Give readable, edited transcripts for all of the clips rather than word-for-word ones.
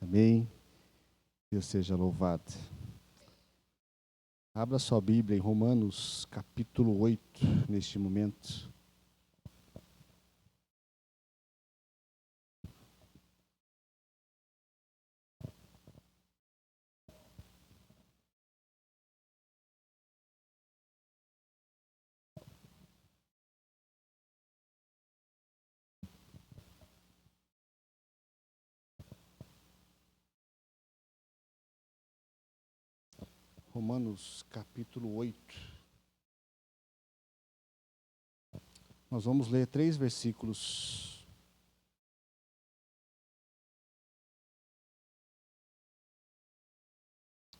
Amém. Deus seja louvado. Abra sua Bíblia em Romanos, capítulo 8, neste momento. Romanos, capítulo 8. Nós vamos ler 3 versículos.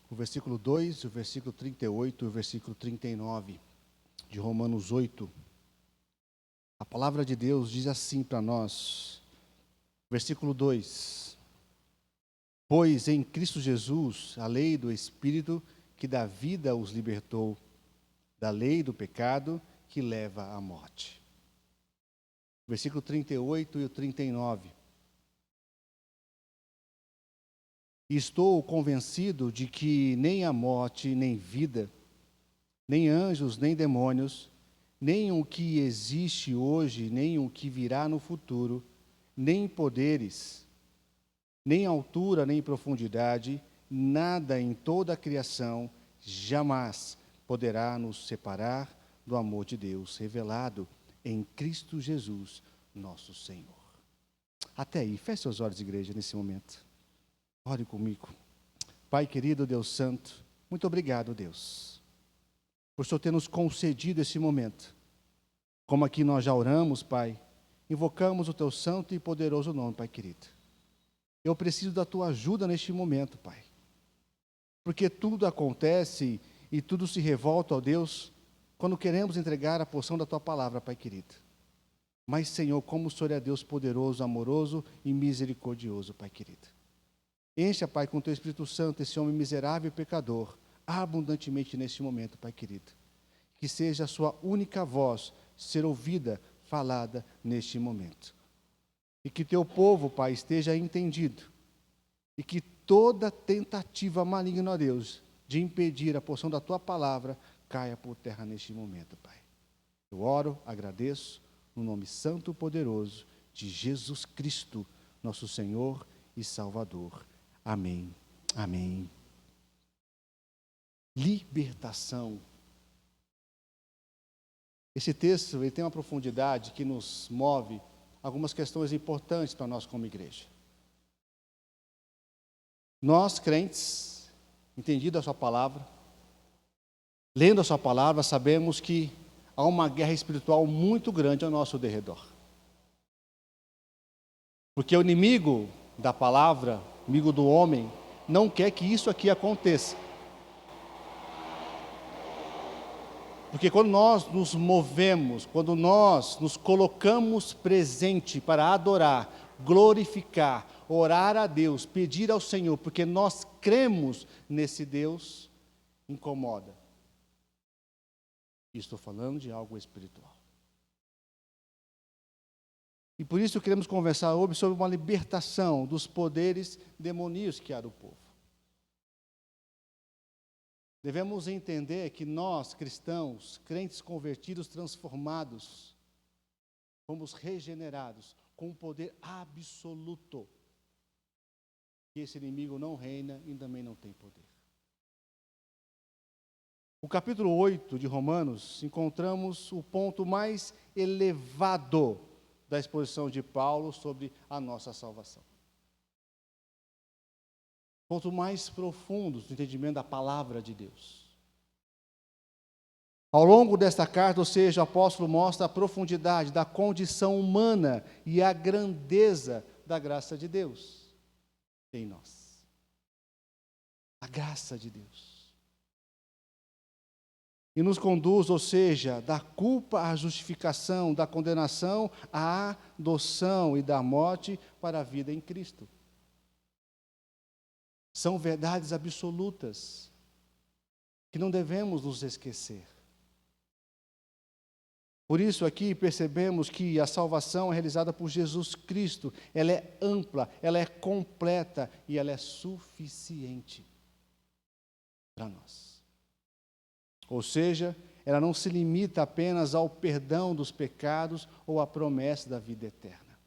O versículo 2, o versículo 38 e o versículo 39 de Romanos 8. A palavra de Deus diz assim para nós, versículo 2: Pois em Cristo Jesus, a lei do Espírito que dá vida os libertou da lei do pecado que leva à morte. Versículo 38 e o 39. Estou convencido de que nem a morte, nem vida, nem anjos, nem demônios, nem o que existe hoje, nem o que virá no futuro, nem poderes, nem altura, nem profundidade, nada em toda a criação jamais poderá nos separar do amor de Deus revelado em Cristo Jesus, nosso Senhor. Até aí, feche seus olhos, igreja, nesse momento. Ore comigo. Pai querido, Deus santo, muito obrigado, Deus, por Senhor ter nos concedido esse momento. Como aqui nós já oramos, Pai, invocamos o Teu santo e poderoso nome, Pai querido. Eu preciso da Tua ajuda neste momento, Pai, porque tudo acontece e tudo se revolta, ó Deus, quando queremos entregar a porção da Tua palavra, Pai querido. Mas, Senhor, como o Senhor é Deus poderoso, amoroso e misericordioso, Pai querido. Encha, Pai, com o Teu Espírito Santo, esse homem miserável e pecador, abundantemente neste momento, Pai querido. Que seja a sua única voz ser ouvida, falada neste momento. E que Teu povo, Pai, esteja entendido. E que toda tentativa maligna, ó Deus, de impedir a porção da Tua palavra, caia por terra neste momento, Pai. Eu oro, agradeço, no nome santo e poderoso de Jesus Cristo, nosso Senhor e Salvador. Amém. Amém. Libertação. Esse texto ele tem uma profundidade que nos move algumas questões importantes para nós como igreja. Nós, crentes, entendido a sua palavra, lendo a sua palavra, sabemos que há uma guerra espiritual muito grande ao nosso derredor. Porque o inimigo da palavra, inimigo do homem, não quer que isso aqui aconteça. Porque quando nós nos movemos, quando nós nos colocamos presente para adorar, glorificar, orar a Deus, pedir ao Senhor, porque nós cremos nesse Deus, incomoda. Estou falando de algo espiritual. E por isso queremos conversar hoje sobre uma libertação dos poderes demoníacos que há do povo. Devemos entender que nós, cristãos, crentes convertidos, transformados, fomos regenerados com um poder absoluto. Que esse inimigo não reina e também não tem poder. No capítulo 8 de Romanos, encontramos o ponto mais elevado da exposição de Paulo sobre a nossa salvação. Ponto mais profundo do entendimento da palavra de Deus. Ao longo desta carta, ou seja, o apóstolo mostra a profundidade da condição humana e a grandeza da graça de Deus em nós. A graça de Deus. E nos conduz, ou seja, da culpa à justificação, da condenação à adoção e da morte para a vida em Cristo. São verdades absolutas que não devemos nos esquecer. Por isso aqui percebemos que a salvação é realizada por Jesus Cristo. Ela é ampla, ela é completa e ela é suficiente para nós. Ou seja, ela não se limita apenas ao perdão dos pecados ou à promessa da vida eterna.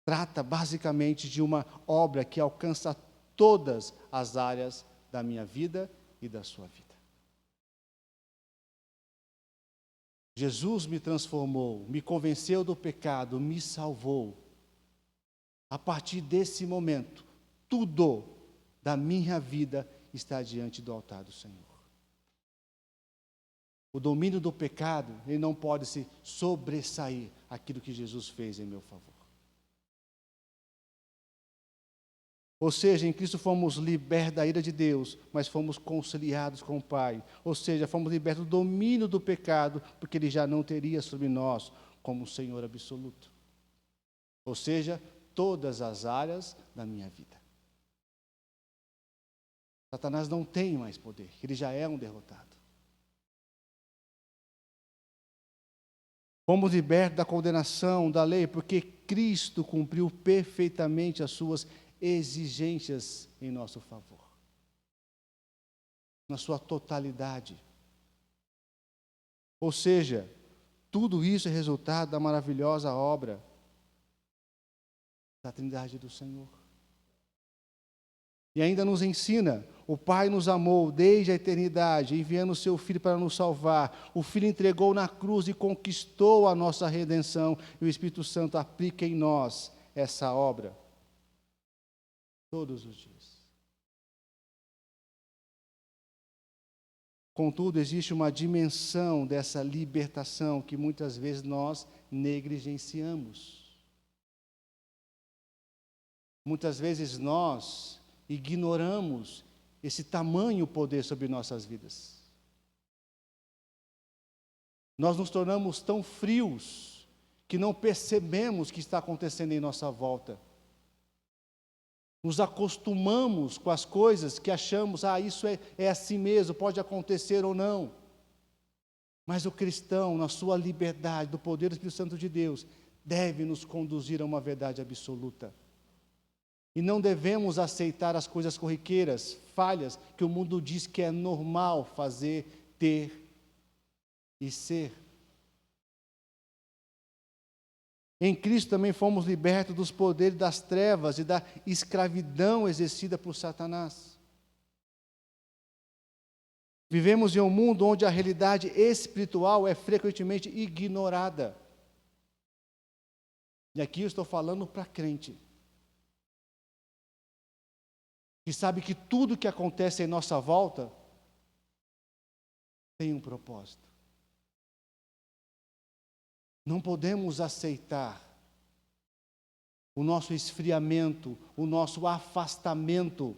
Trata basicamente de uma obra que alcança todas as áreas da minha vida e da sua vida. Jesus me transformou, me convenceu do pecado, me salvou. A partir desse momento, tudo da minha vida está diante do altar do Senhor. O domínio do pecado, ele não pode se sobressair aquilo que Jesus fez em meu favor. Ou seja, em Cristo fomos libertos da ira de Deus, mas fomos conciliados com o Pai. Ou seja, fomos libertos do domínio do pecado, porque Ele já não teria sobre nós como Senhor absoluto. Ou seja, todas as áreas da minha vida. Satanás não tem mais poder, ele já é um derrotado. Fomos libertos da condenação da lei, porque Cristo cumpriu perfeitamente as suas exigências em nosso favor, na sua totalidade. Ou seja, tudo isso é resultado da maravilhosa obra da Trindade do Senhor. E ainda nos ensina, o Pai nos amou desde a eternidade, enviando o seu Filho para nos salvar. O Filho entregou na cruz e conquistou a nossa redenção, e o Espírito Santo aplica em nós essa obra todos os dias. Contudo, existe uma dimensão dessa libertação que muitas vezes nós negligenciamos. Muitas vezes nós ignoramos esse tamanho poder sobre nossas vidas. Nós nos tornamos tão frios que não percebemos o que está acontecendo em nossa volta. Nos acostumamos com as coisas que achamos, isso é assim mesmo, pode acontecer ou não. Mas o cristão, na sua liberdade, do poder do Espírito Santo de Deus, deve nos conduzir a uma verdade absoluta. E não devemos aceitar as coisas corriqueiras, falhas, que o mundo diz que é normal fazer, ter e ser. Em Cristo também fomos libertos dos poderes das trevas e da escravidão exercida por Satanás. Vivemos em um mundo onde a realidade espiritual é frequentemente ignorada. E aqui eu estou falando para crente, que sabe que tudo que acontece em nossa volta tem um propósito. Não podemos aceitar o nosso esfriamento, o nosso afastamento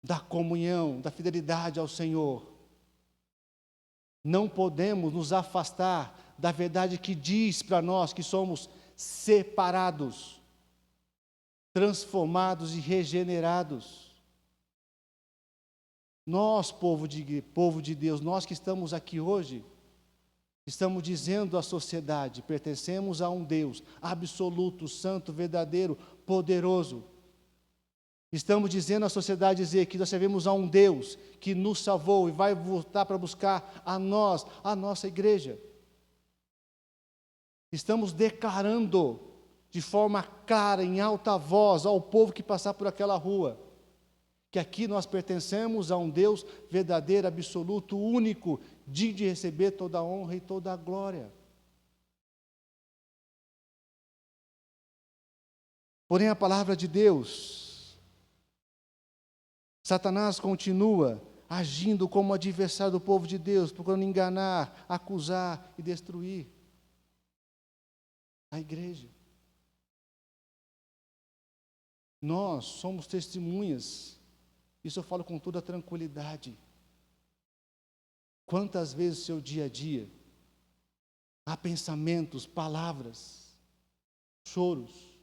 da comunhão, da fidelidade ao Senhor. Não podemos nos afastar da verdade que diz para nós que somos separados, transformados e regenerados. Nós, povo de Deus, nós que estamos aqui hoje, estamos dizendo à sociedade, pertencemos a um Deus absoluto, santo, verdadeiro, poderoso. Estamos dizendo à sociedade que nós servimos a um Deus que nos salvou e vai voltar para buscar a nós, a nossa igreja. Estamos declarando de forma clara, em alta voz, ao povo que passar por aquela rua, que aqui nós pertencemos a um Deus verdadeiro, absoluto, único, digno de receber toda a honra e toda a glória. Porém, a palavra de Deus, Satanás continua agindo como adversário do povo de Deus, procurando enganar, acusar e destruir a igreja. Nós somos testemunhas. Isso eu falo com toda tranquilidade. Quantas vezes no seu dia a dia há pensamentos, palavras, choros,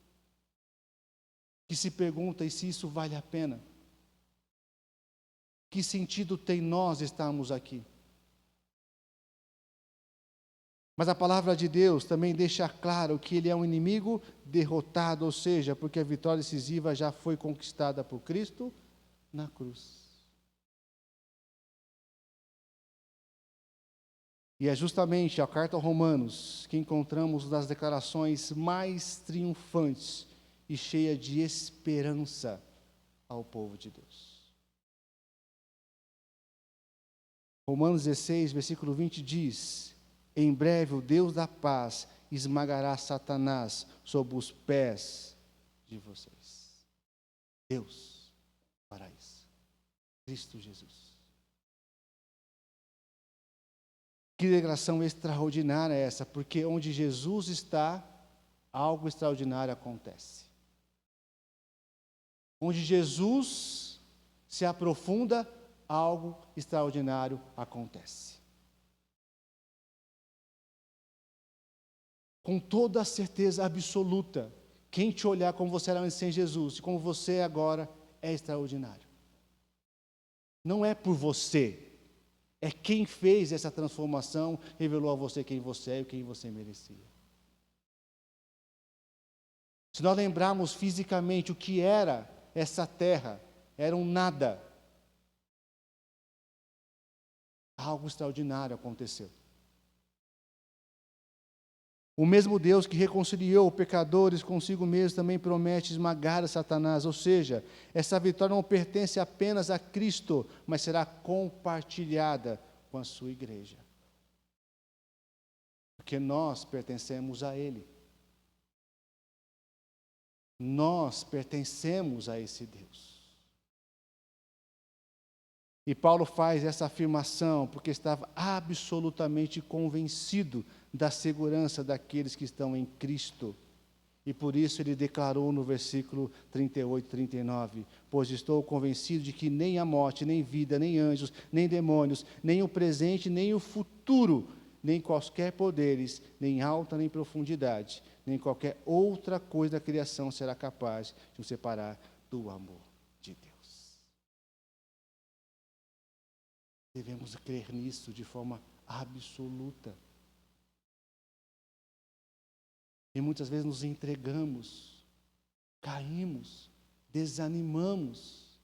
que se pergunta e se isso vale a pena? Que sentido tem nós estarmos aqui? Mas a palavra de Deus também deixa claro que ele é um inimigo derrotado, ou seja, porque a vitória decisiva já foi conquistada por Cristo na cruz. E é justamente a carta aos Romanos que encontramos uma das declarações mais triunfantes e cheia de esperança ao povo de Deus. Romanos 16, versículo 20 diz: em breve o Deus da paz esmagará Satanás sob os pés de vocês. Deus fará isso. Cristo Jesus. Que declaração extraordinária é essa, porque onde Jesus está, algo extraordinário acontece. Onde Jesus se aprofunda, algo extraordinário acontece. Com toda a certeza absoluta, quem te olhar como você era antes sem Jesus, e como você é agora, é extraordinário. Não é por você. É quem fez essa transformação, revelou a você quem você é e quem você merecia. Se nós lembrarmos fisicamente o que era essa terra, era um nada. Algo extraordinário aconteceu. O mesmo Deus que reconciliou pecadores consigo mesmo também promete esmagar a Satanás, ou seja, essa vitória não pertence apenas a Cristo, mas será compartilhada com a sua igreja. Porque nós pertencemos a Ele. Nós pertencemos a esse Deus. E Paulo faz essa afirmação porque estava absolutamente convencido da segurança daqueles que estão em Cristo. E por isso ele declarou no versículo 38 e 39, pois estou convencido de que nem a morte, nem vida, nem anjos, nem demônios, nem o presente, nem o futuro, nem quaisquer poderes, nem alta, nem profundidade, nem qualquer outra coisa da criação será capaz de nos separar do amor de Deus. Devemos crer nisso de forma absoluta. E muitas vezes nos entregamos, caímos, desanimamos.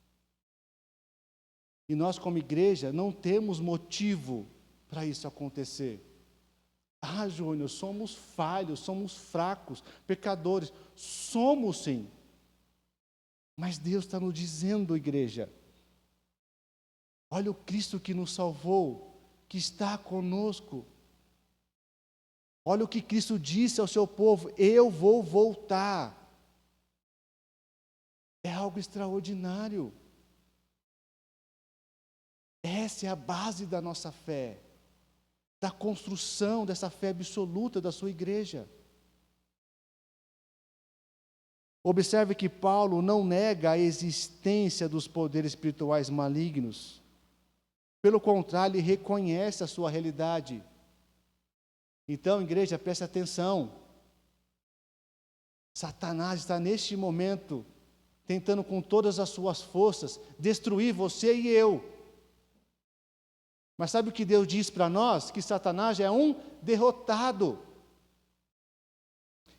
E nós, como igreja, não temos motivo para isso acontecer. Ah, Júnior, somos falhos, somos fracos, pecadores. Somos sim. Mas Deus está nos dizendo, igreja, olha o Cristo que nos salvou, que está conosco. Olha o que Cristo disse ao seu povo: eu vou voltar. É algo extraordinário. Essa é a base da nossa fé, da construção dessa fé absoluta da sua igreja. Observe que Paulo não nega a existência dos poderes espirituais malignos. Pelo contrário, ele reconhece a sua realidade. Então, igreja, preste atenção. Satanás está neste momento tentando com todas as suas forças destruir você e eu. Mas sabe o que Deus diz para nós? Que Satanás é um derrotado.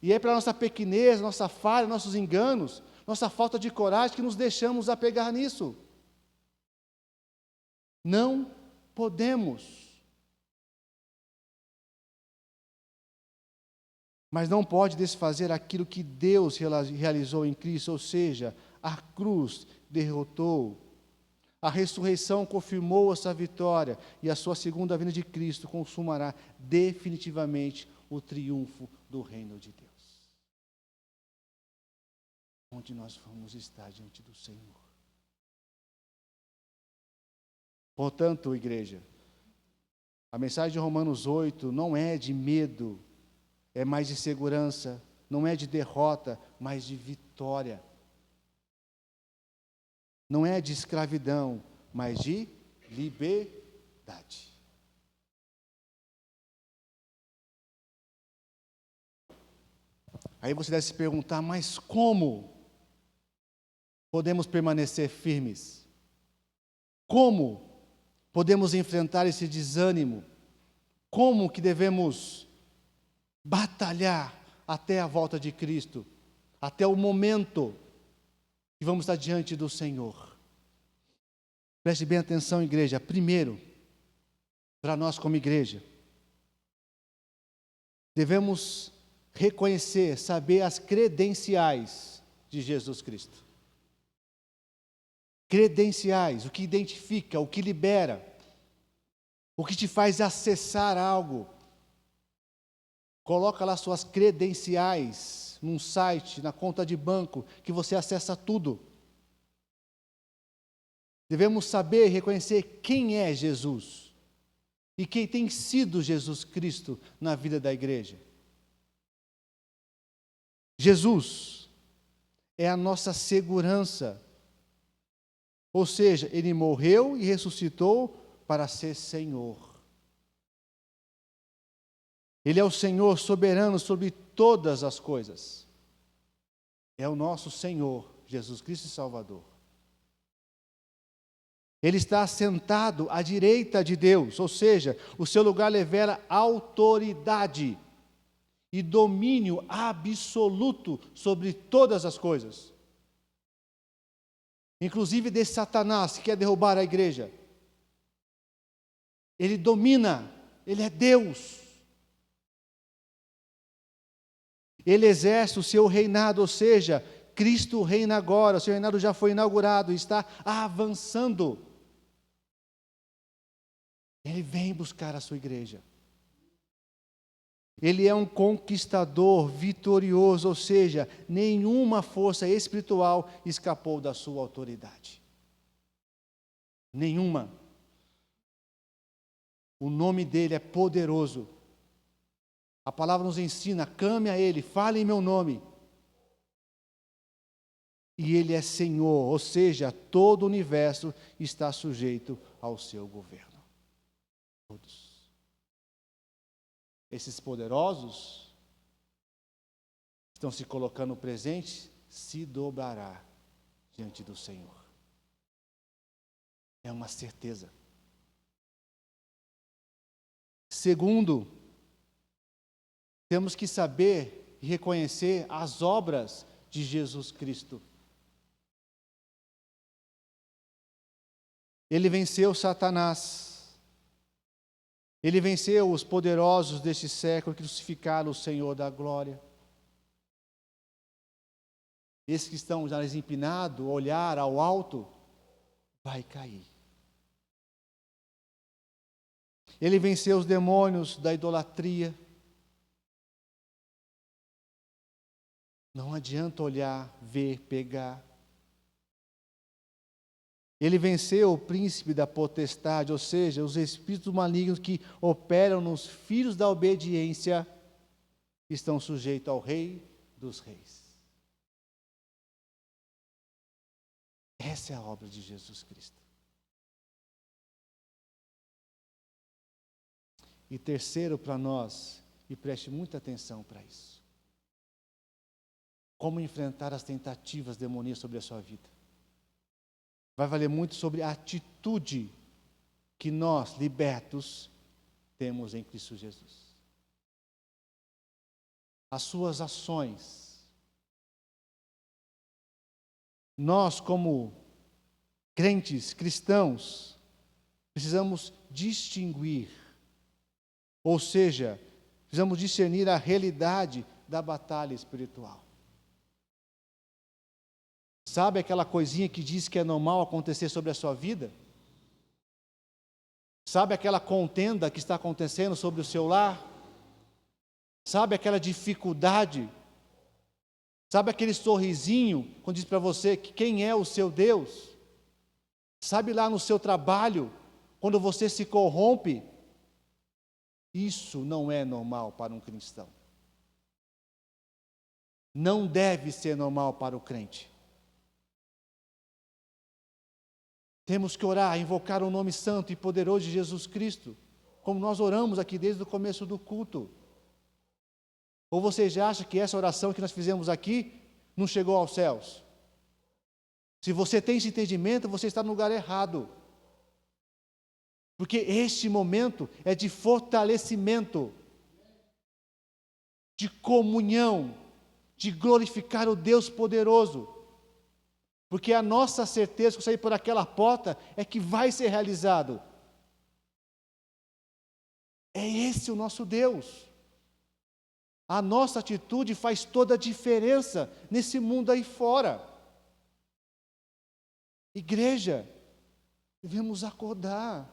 E é para nossa pequenez, nossa falha, nossos enganos, nossa falta de coragem que nos deixamos apegar nisso. Não podemos. Mas não pode desfazer aquilo que Deus realizou em Cristo, ou seja, a cruz derrotou, a ressurreição confirmou essa vitória, e a sua segunda vinda de Cristo consumará definitivamente o triunfo do reino de Deus. Onde nós vamos estar diante do Senhor. Portanto, igreja, a mensagem de Romanos 8 não é de medo, é mais de segurança, não é de derrota, mas de vitória. Não é de escravidão, mas de liberdade. Aí você deve se perguntar, mas como podemos permanecer firmes? Como podemos enfrentar esse desânimo? Como que devemos batalhar até a volta de Cristo, até o momento que vamos estar diante do Senhor. Preste bem atenção, igreja. Primeiro, para nós como igreja, devemos reconhecer, saber as credenciais de Jesus Cristo. Credenciais, o que identifica, o que libera, o que te faz acessar algo. Coloca lá suas credenciais num site, na conta de banco, que você acessa tudo. Devemos saber e reconhecer quem é Jesus e quem tem sido Jesus Cristo na vida da igreja. Jesus é a nossa segurança, ou seja, Ele morreu e ressuscitou para ser Senhor. Ele é o Senhor soberano sobre todas as coisas. É o nosso Senhor, Jesus Cristo Salvador. Ele está assentado à direita de Deus, ou seja, o seu lugar revela autoridade e domínio absoluto sobre todas as coisas. Inclusive desse Satanás que quer derrubar a igreja. Ele domina, ele é Deus. Ele exerce o seu reinado, ou seja, Cristo reina agora, o seu reinado já foi inaugurado, está avançando. Ele vem buscar a sua igreja. Ele é um conquistador vitorioso, ou seja, nenhuma força espiritual escapou da sua autoridade. Nenhuma. O nome dele é poderoso. A palavra nos ensina, clame a Ele, fale em meu nome. E Ele é Senhor, ou seja, todo o universo está sujeito ao seu governo. Todos. Esses poderosos estão se colocando presentes, se dobrará diante do Senhor. É uma certeza. Segundo, temos que saber e reconhecer as obras de Jesus Cristo. Ele venceu Satanás. Ele venceu os poderosos deste século que crucificaram o Senhor da glória. Esses que estão já empinados, olhar ao alto, vai cair. Ele venceu os demônios da idolatria. Não adianta olhar, ver, pegar. Ele venceu o príncipe da potestade, ou seja, os espíritos malignos que operam nos filhos da obediência, estão sujeitos ao Rei dos Reis. Essa é a obra de Jesus Cristo. E terceiro para nós, e preste muita atenção para isso, como enfrentar as tentativas demoníacas sobre a sua vida. Vai valer muito sobre a atitude que nós, libertos, temos em Cristo Jesus. As suas ações. Nós, como crentes, cristãos, precisamos distinguir, ou seja, precisamos discernir a realidade da batalha espiritual. Sabe aquela coisinha que diz que é normal acontecer sobre a sua vida? Sabe aquela contenda que está acontecendo sobre o seu lar? Sabe aquela dificuldade? Sabe aquele sorrisinho quando diz para você que quem é o seu Deus? Sabe lá no seu trabalho, quando você se corrompe? Isso não é normal para um cristão. Não deve ser normal para o crente. Temos que orar, invocar o nome santo e poderoso de Jesus Cristo, como nós oramos aqui desde o começo do culto. Ou você já acha que essa oração que nós fizemos aqui não chegou aos céus? Se você tem esse entendimento, você está no lugar errado. Porque este momento é de fortalecimento. de comunhão, de glorificar o Deus poderoso. Porque a nossa certeza que sair por aquela porta é que vai ser realizado. É esse o nosso Deus. A nossa atitude faz toda a diferença nesse mundo aí fora. Igreja, devemos acordar,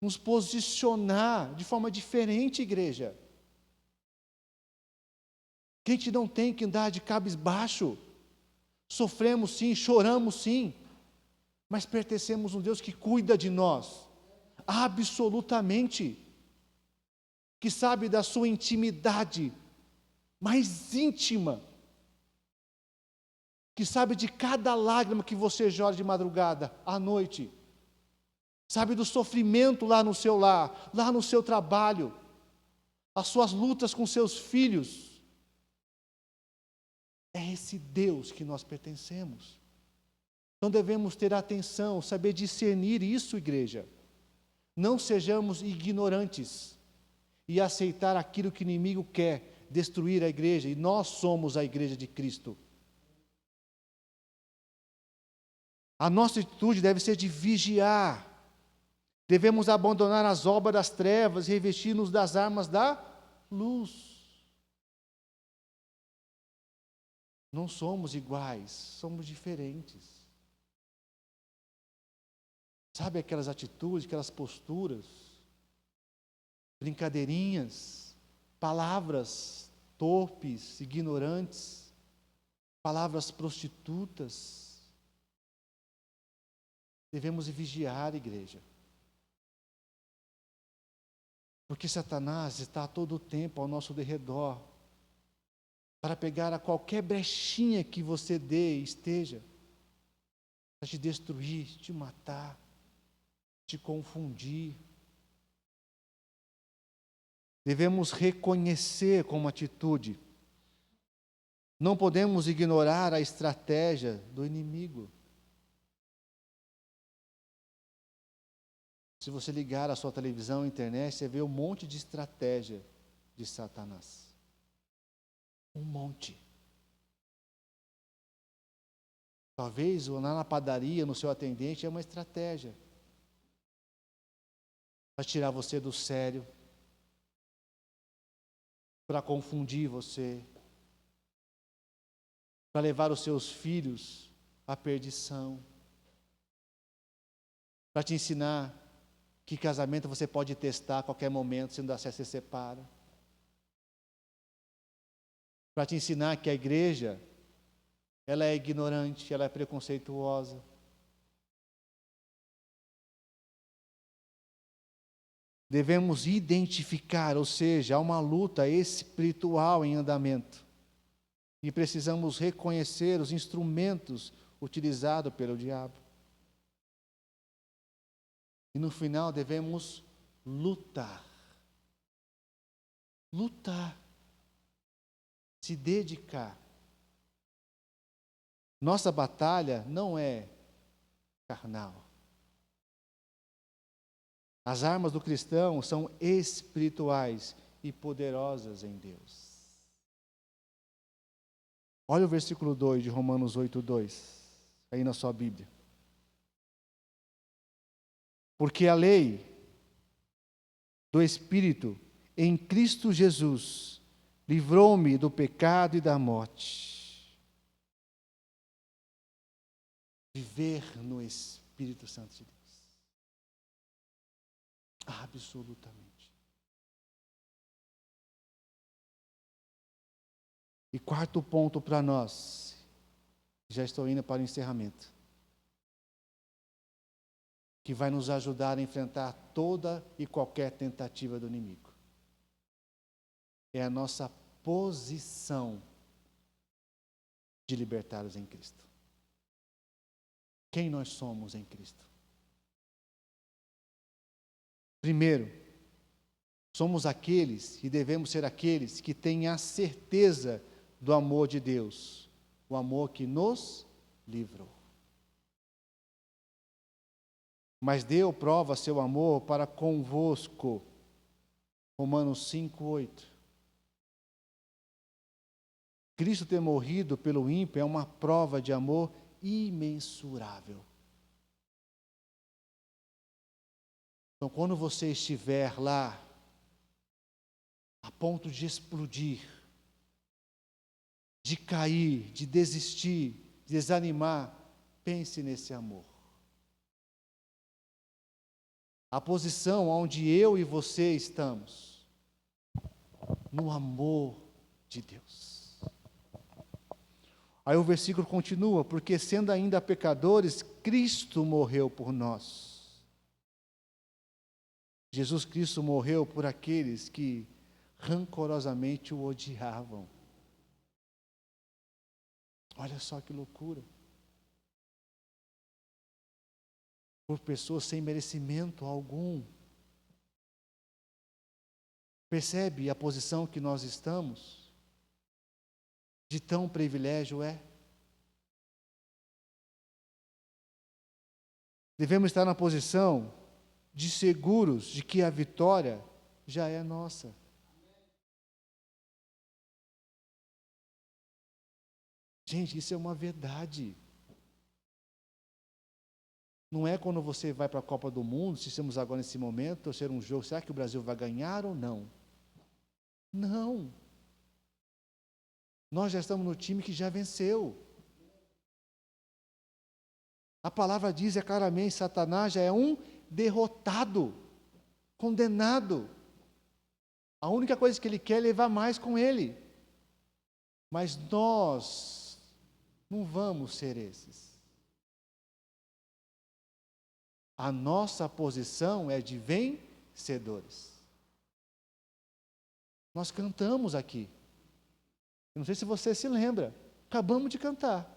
nos posicionar de forma diferente, igreja. Que a gente não tem que andar de cabisbaixo. Sofremos sim, choramos sim, mas pertencemos a um Deus que cuida de nós, absolutamente, que sabe da sua intimidade mais íntima, que sabe de cada lágrima que você chora de madrugada, à noite, sabe do sofrimento lá no seu lar, lá no seu trabalho, as suas lutas com seus filhos. É esse Deus que nós pertencemos. Então devemos ter atenção, saber discernir isso, igreja. Não sejamos ignorantes e aceitar aquilo que o inimigo quer, destruir a igreja, e nós somos a igreja de Cristo. A nossa atitude deve ser de vigiar. Devemos abandonar as obras das trevas e revestir-nos das armas da luz. Não somos iguais, somos diferentes. Sabe aquelas atitudes, aquelas posturas, brincadeirinhas, palavras torpes, ignorantes, palavras prostitutas. Devemos vigiar, igreja. Porque Satanás está a todo tempo ao nosso derredor, para pegar a qualquer brechinha que você dê e esteja, para te destruir, te matar, te confundir. Devemos reconhecer como atitude. Não podemos ignorar a estratégia do inimigo. Se você ligar a sua televisão, a internet, você vê um monte de estratégia de Satanás. Um monte. Talvez lá na padaria, no seu atendente, é uma estratégia para tirar você do sério, para confundir você, para levar os seus filhos à perdição, para te ensinar que casamento você pode testar a qualquer momento, se não dá certo, você separa. Para te ensinar que a igreja, ela é ignorante, ela é preconceituosa. Devemos identificar, ou seja, há uma luta espiritual em andamento. E precisamos reconhecer os instrumentos utilizados pelo diabo. E no final devemos lutar. Lutar. Se dedicar. Nossa batalha não é carnal. As armas do cristão são espirituais e poderosas em Deus. Olha o versículo 2 de Romanos 8:2, aí na sua Bíblia. Porque a lei do Espírito em Cristo Jesus livrou-me do pecado e da morte. Viver no Espírito Santo de Deus. Absolutamente. E quarto ponto para nós, já estou indo para o encerramento, que vai nos ajudar a enfrentar toda e qualquer tentativa do inimigo. É a nossa posição de libertados em Cristo. Quem nós somos em Cristo? Primeiro, somos aqueles e devemos ser aqueles que têm a certeza do amor de Deus, o amor que nos livrou. Mas deu prova seu amor para convosco. Romanos 5:8. Cristo ter morrido pelo ímpio é uma prova de amor imensurável. Então, quando você estiver lá, a ponto de explodir, de cair, de desistir, de desanimar, pense nesse amor. A posição onde eu e você estamos, no amor de Deus. Aí o versículo continua, porque sendo ainda pecadores, Cristo morreu por nós. Jesus Cristo morreu por aqueles que rancorosamente o odiavam. Olha só que loucura. Por pessoas sem merecimento algum. Percebe a posição que nós estamos? De tão privilégio é? Devemos estar na posição de seguros de que a vitória já é nossa. Gente, isso é uma verdade. Não é quando você vai para a Copa do Mundo, se estamos agora nesse momento, torcer um jogo, será que o Brasil vai ganhar ou não? Não. Nós já estamos no time que já venceu. A palavra diz claramente, Satanás já é um derrotado, condenado. A única coisa que ele quer é levar mais com ele. Mas nós não vamos ser esses. A nossa posição é de vencedores. Nós cantamos aqui. Eu não sei se você se lembra. Acabamos de cantar.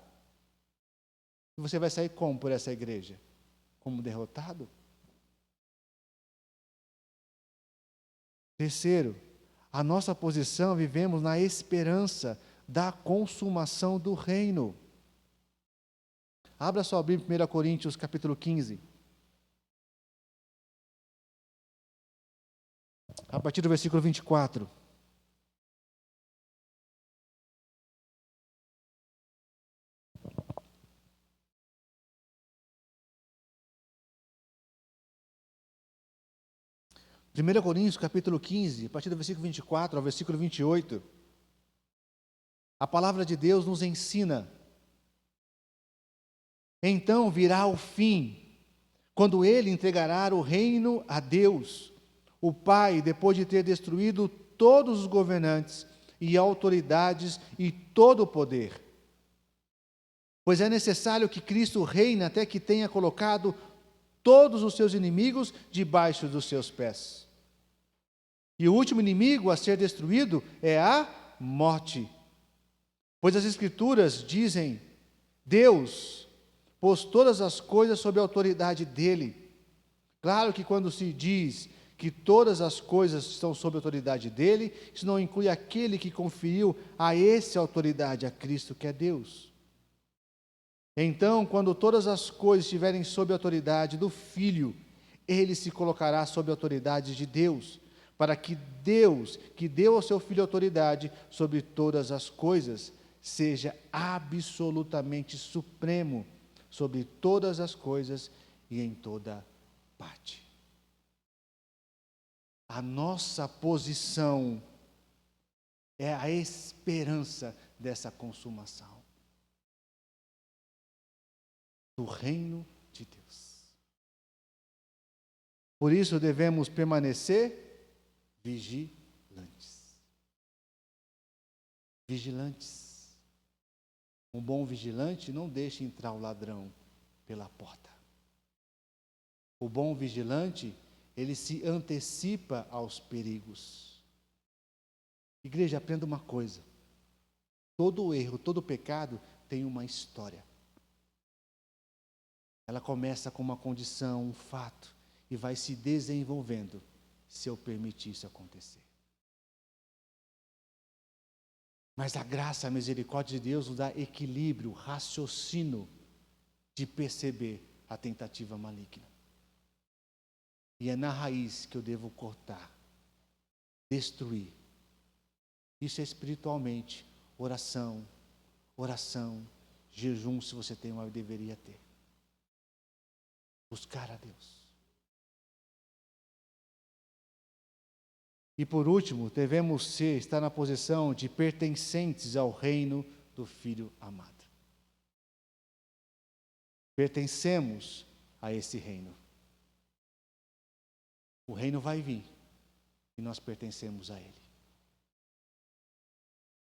E você vai sair como por essa igreja? Como derrotado? Terceiro, a nossa posição, vivemos na esperança da consumação do reino. Abra sua Bíblia em 1 Coríntios capítulo 15. A partir do versículo 24. Primeira Coríntios capítulo 15, a partir do versículo 24 ao versículo 28. A palavra de Deus nos ensina. Então virá o fim, quando ele entregará o reino a Deus, o Pai, depois de ter destruído todos os governantes e autoridades e todo o poder. Pois é necessário que Cristo reine até que tenha colocado todos os seus inimigos debaixo dos seus pés. E o último inimigo a ser destruído é a morte. Pois as Escrituras dizem, Deus pôs todas as coisas sob a autoridade dele. Claro que quando se diz que todas as coisas estão sob a autoridade dele, isso não inclui aquele que conferiu a esse autoridade, a Cristo, que é Deus. Então, quando todas as coisas estiverem sob a autoridade do Filho, ele se colocará sob a autoridade de Deus, para que Deus, que deu ao seu Filho autoridade sobre todas as coisas, seja absolutamente supremo sobre todas as coisas e em toda parte. A nossa posição é a esperança dessa consumação do reino de Deus. Por isso devemos permanecer vigilantes. Vigilantes. Um bom vigilante não deixa entrar o ladrão pela porta. O bom vigilante, ele se antecipa aos perigos. Igreja, aprenda uma coisa. Todo erro, todo pecado tem uma história. Ela começa com uma condição, um fato, e vai se desenvolvendo, se eu permitir isso acontecer. Mas a graça, a misericórdia de Deus nos dá equilíbrio, raciocínio de perceber a tentativa maligna. E é na raiz que eu devo cortar, destruir. Isso é espiritualmente oração, oração, jejum, se você tem, mas deveria ter. Buscar a Deus. E por último, devemos estar na posição de pertencentes ao reino do Filho amado. Pertencemos a esse reino. O reino vai vir e nós pertencemos a ele.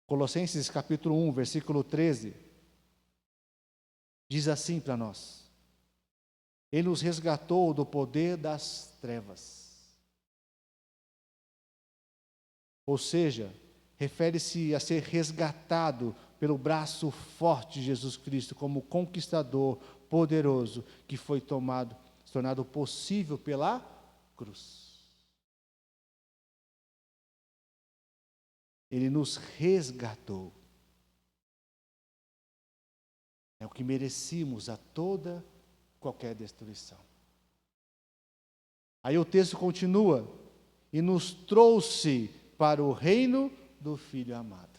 Colossenses capítulo 1, versículo 13, diz assim para nós: Ele nos resgatou do poder das trevas. Ou seja, refere-se a ser resgatado pelo braço forte de Jesus Cristo, como conquistador poderoso, que foi tornado possível pela cruz. Ele nos resgatou. É o que merecíamos a toda qualquer destruição. Aí o texto continua: e nos trouxe para o reino do Filho amado.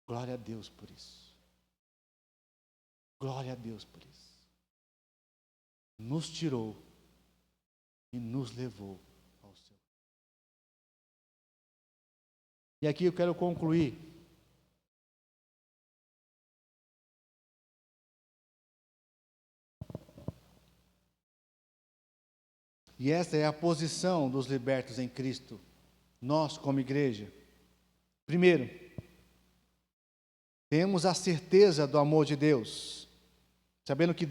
Glória a Deus por isso. Glória a Deus por isso. Nos tirou e nos levou ao céu. E aqui eu quero concluir. E esta é a posição dos libertos em Cristo, nós como igreja. Primeiro, temos a certeza do amor de Deus, sabendo que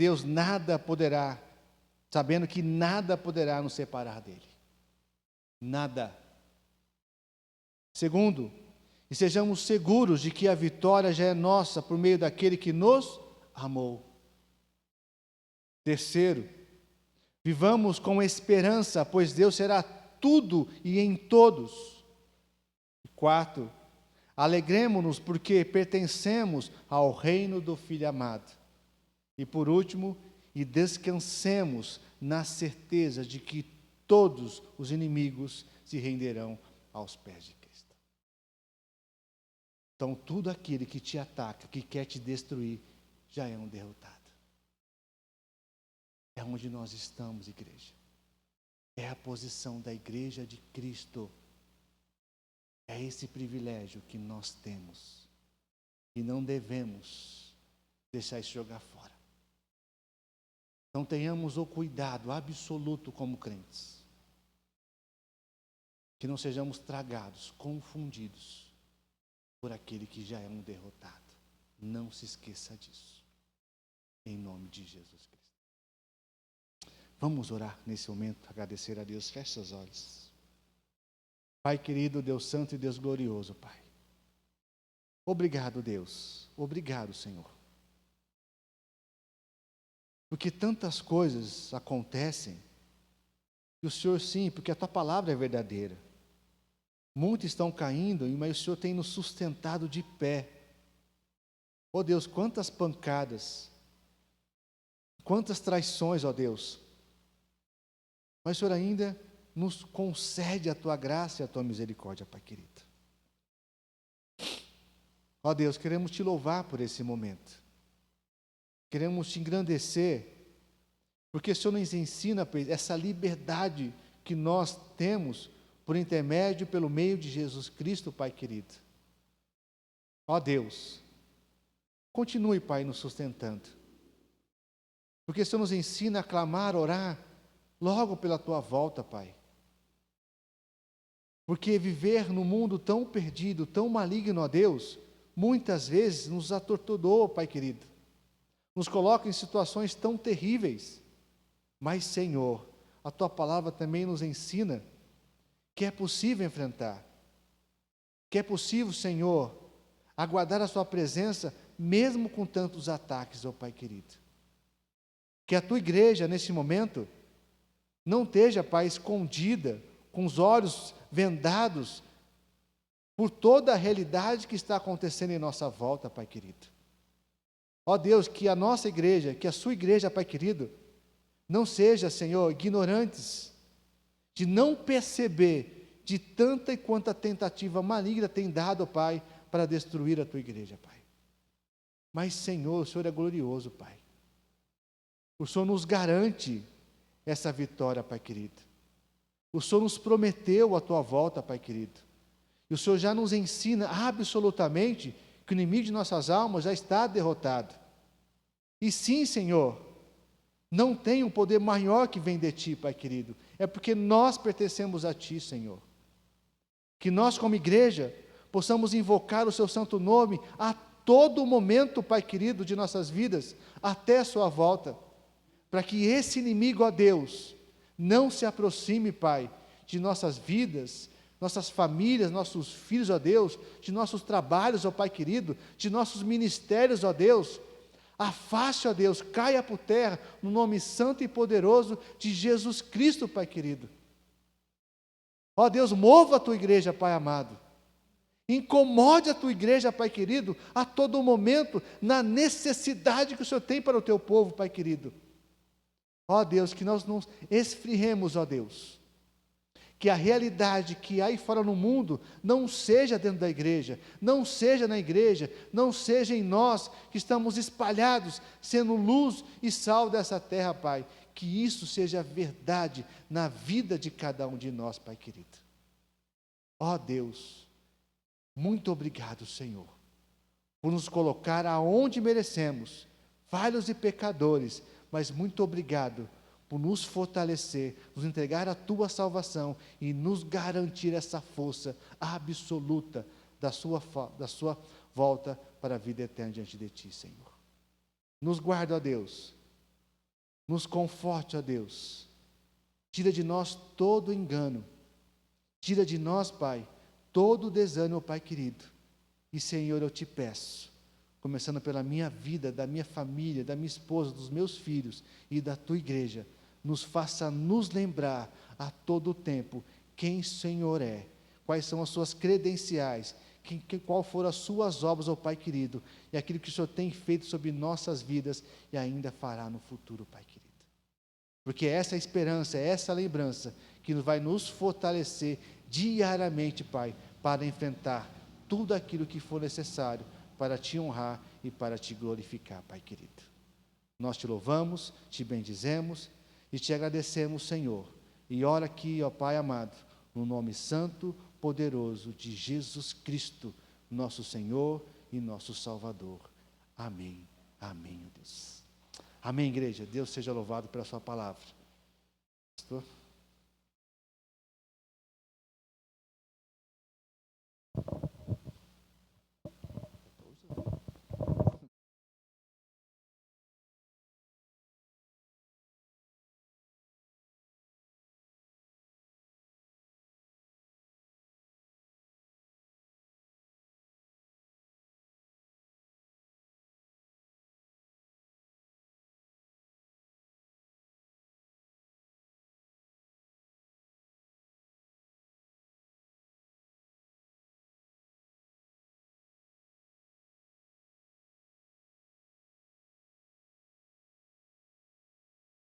nada poderá nos separar dele. Nada. Segundo, e sejamos seguros de que a vitória já é nossa por meio daquele que nos amou. Terceiro, vivamos com esperança, pois Deus será tudo e em todos. Quarto, alegremo-nos porque pertencemos ao reino do Filho amado. E por último, e descansemos na certeza de que todos os inimigos se renderão aos pés de Cristo. Então, tudo aquele que te ataca, que quer te destruir, já é um derrotado. É onde nós estamos, igreja. É a posição da igreja de Cristo. É esse privilégio que nós temos. E não devemos deixar isso jogar fora. Então tenhamos o cuidado absoluto como crentes. Que não sejamos tragados, confundidos por aquele que já é um derrotado. Não se esqueça disso. Em nome de Jesus Cristo. Vamos orar nesse momento, agradecer a Deus. Feche seus olhos. Pai querido, Deus santo e Deus glorioso, Pai. Obrigado, Deus. Obrigado, Senhor. Porque tantas coisas acontecem, e o Senhor sim, porque a Tua palavra é verdadeira. Muitos estão caindo, mas o Senhor tem nos sustentado de pé. Oh Deus, quantas pancadas, quantas traições, ó Deus. Mas o Senhor ainda nos concede a Tua graça e a Tua misericórdia, Pai querido. Ó Deus, queremos Te louvar por esse momento. Queremos Te engrandecer, porque o Senhor nos ensina essa liberdade que nós temos por intermédio, pelo meio de Jesus Cristo, Pai querido. Ó Deus, continue, Pai, nos sustentando. Porque o Senhor nos ensina a clamar, orar, logo pela Tua volta, Pai. Porque viver num mundo tão perdido, tão maligno, ó Deus, muitas vezes nos atordoou, Pai querido. Nos coloca em situações tão terríveis. Mas, Senhor, a Tua palavra também nos ensina que é possível enfrentar. Que é possível, Senhor, aguardar a Sua presença, mesmo com tantos ataques, ó Pai querido. Que a Tua igreja, nesse momento, não esteja, Pai, escondida, com os olhos vendados, por toda a realidade que está acontecendo em nossa volta, Pai querido. Ó Deus, que a nossa igreja, que a Sua igreja, Pai querido, não seja, Senhor, ignorantes, de não perceber de tanta e quanta tentativa maligna tem dado, Pai, para destruir a tua igreja, Pai. Mas, Senhor, o Senhor é glorioso, Pai. O Senhor nos garante essa vitória, Pai querido. O Senhor nos prometeu a tua volta, Pai querido. E o Senhor já nos ensina absolutamente que o inimigo de nossas almas já está derrotado. E sim, Senhor, não tem um poder maior que vem de Ti, Pai querido. É porque nós pertencemos a Ti, Senhor. Que nós, como igreja, possamos invocar o Seu santo nome a todo momento, Pai querido, de nossas vidas, até a Sua volta. Para que esse inimigo, ó Deus, não se aproxime, Pai, de nossas vidas, nossas famílias, nossos filhos, ó Deus, de nossos trabalhos, ó Pai querido, de nossos ministérios, ó Deus. Afaste, ó Deus, caia por terra, no nome santo e poderoso de Jesus Cristo, Pai querido. Ó Deus, mova a tua igreja, Pai amado. Incomode a tua igreja, Pai querido, a todo momento, na necessidade que o Senhor tem para o teu povo, Pai querido. Ó Deus, que nós não esfriemos, ó Deus. Que a realidade que há aí fora no mundo não seja dentro da igreja, não seja na igreja, não seja em nós que estamos espalhados, sendo luz e sal dessa terra, Pai. Que isso seja verdade na vida de cada um de nós, Pai querido. Ó Deus, muito obrigado, Senhor, por nos colocar aonde merecemos, falhos e pecadores, mas muito obrigado por nos fortalecer, nos entregar a Tua salvação e nos garantir essa força absoluta da Sua volta para a vida eterna diante de Ti, Senhor. Nos guarda, ó Deus, nos conforte, ó Deus, tira de nós todo engano, tira de nós, Pai, todo desânimo, Pai querido, e Senhor, eu Te peço, começando pela minha vida, da minha família, da minha esposa, dos meus filhos e da Tua igreja, nos faça nos lembrar a todo tempo quem o Senhor é, quais são as suas credenciais, qual foram as suas obras, ó Pai querido, e aquilo que o Senhor tem feito sobre nossas vidas e ainda fará no futuro, Pai querido. Porque essa esperança, essa lembrança que vai nos fortalecer diariamente, Pai, para enfrentar tudo aquilo que for necessário para Te honrar e para Te glorificar, Pai querido. Nós Te louvamos, Te bendizemos e Te agradecemos, Senhor. E ora aqui, ó Pai amado, no nome santo, poderoso de Jesus Cristo, nosso Senhor e nosso Salvador. Amém. Amém, ó Deus. Amém, igreja. Deus seja louvado pela sua palavra. Pastor?